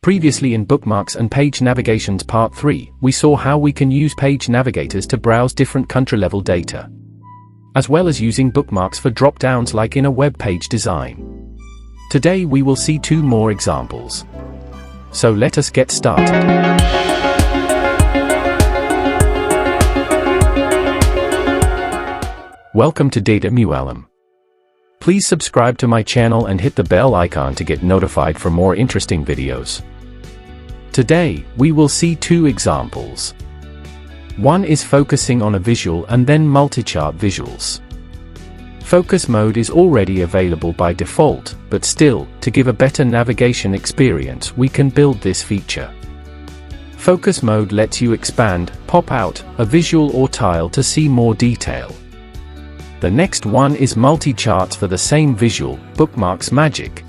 Previously in Bookmarks and Page Navigations Part 3, we saw how we can use page navigators to browse different country-level data, as well as using bookmarks for drop-downs like in a web page design. Today we will see two more examples. So let us get started. Welcome to Data Muallem. Please subscribe to my channel and hit the bell icon to get notified for more interesting videos. Today, we will see two examples. One is focusing on a visual and then multi-chart visuals. Focus mode is already available by default, but still, to give a better navigation experience, we can build this feature. Focus mode lets you expand, pop out, a visual or tile to see more detail. The next one is multi-charts for the same visual, Bookmarks magic.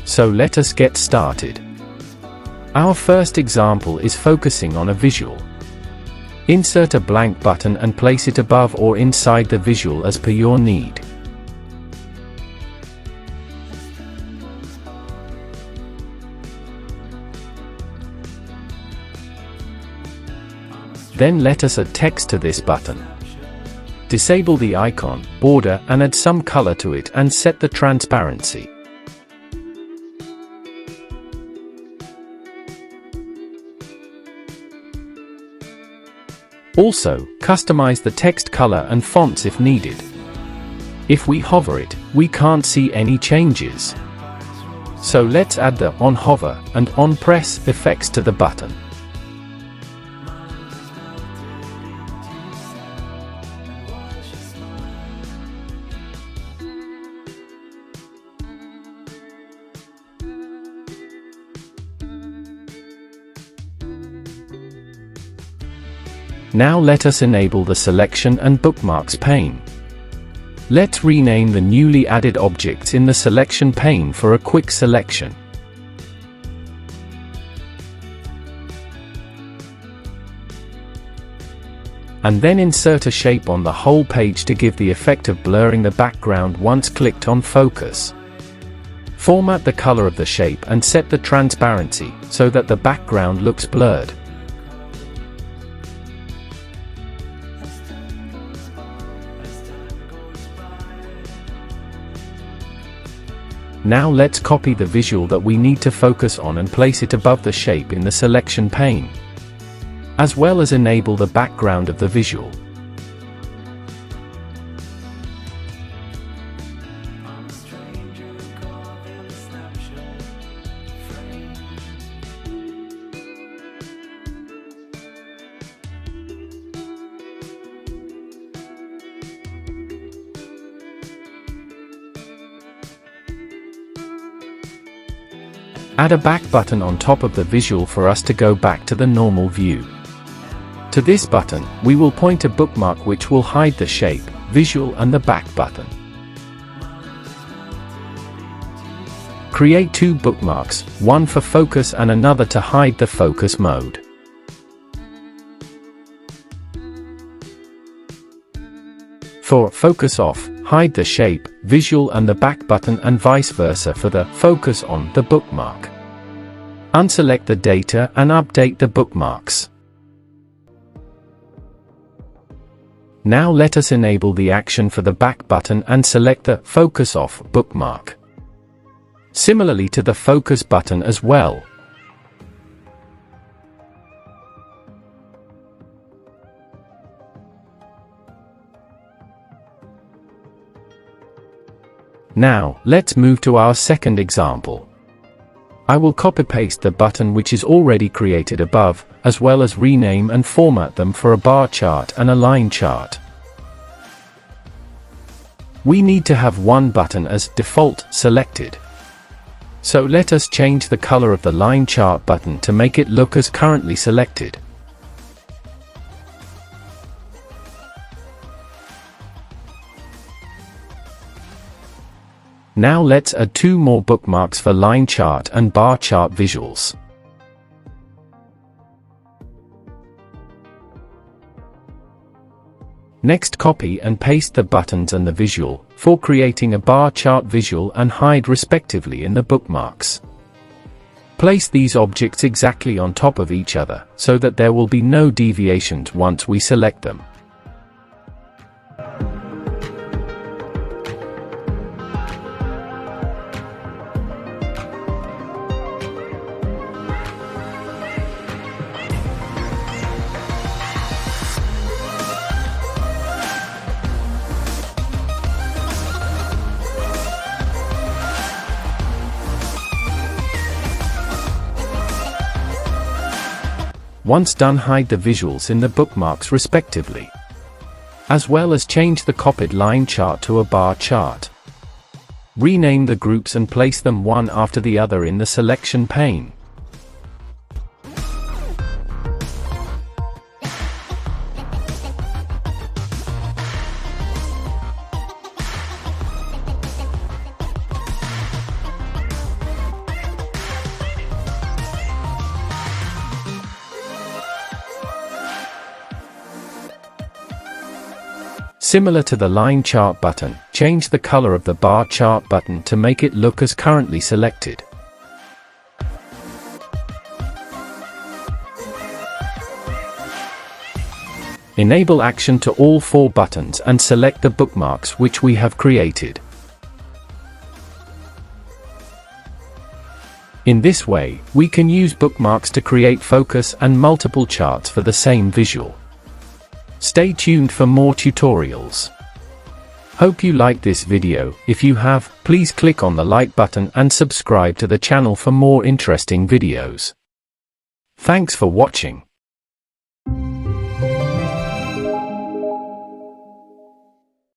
So let us get started. Our first example is focusing on a visual. Insert a blank button and place it above or inside the visual as per your need. Then let us add text to this button. Disable the icon, border, and add some color to it and set the transparency. Also, customize the text color and fonts if needed. If we hover it, we can't see any changes. So let's add the on hover and on press effects to the button. Now let us enable the Selection and Bookmarks pane. Let's rename the newly added objects in the Selection pane for a quick selection. And then insert a shape on the whole page to give the effect of blurring the background once clicked on focus. Format the color of the shape and set the transparency so that the background looks blurred. Now let's copy the visual that we need to focus on and place it above the shape in the selection pane, as well as enable the background of the visual. Add a back button on top of the visual for us to go back to the normal view. To this button, we will point a bookmark which will hide the shape, visual and the back button. Create two bookmarks, one for focus and another to hide the focus mode. For focus off, hide the shape, visual and the back button and vice versa for the focus on the bookmark. Unselect the data and update the bookmarks. Now let us enable the action for the back button and select the focus off bookmark. Similarly to the focus button as well. Now, let's move to our second example. I will copy-paste the button which is already created above, as well as rename and format them for a bar chart and a line chart. We need to have one button as default selected. So let us change the color of the line chart button to make it look as currently selected. Now let's add two more bookmarks for line chart and bar chart visuals. Next, copy and paste the buttons and the visual, for creating a bar chart visual and hide respectively in the bookmarks. Place these objects exactly on top of each other, so that there will be no deviations once we select them. Once done, hide the visuals in the bookmarks respectively, as well as change the copied line chart to a bar chart. Rename the groups and place them one after the other in the selection pane. Similar to the line chart button, change the color of the bar chart button to make it look as currently selected. Enable action to all 4 buttons and select the bookmarks which we have created. In this way, we can use bookmarks to create focus and multiple charts for the same visual. Stay tuned for more tutorials. Hope you liked this video. If you have, please click on the like button and subscribe to the channel for more interesting videos. Thanks for watching.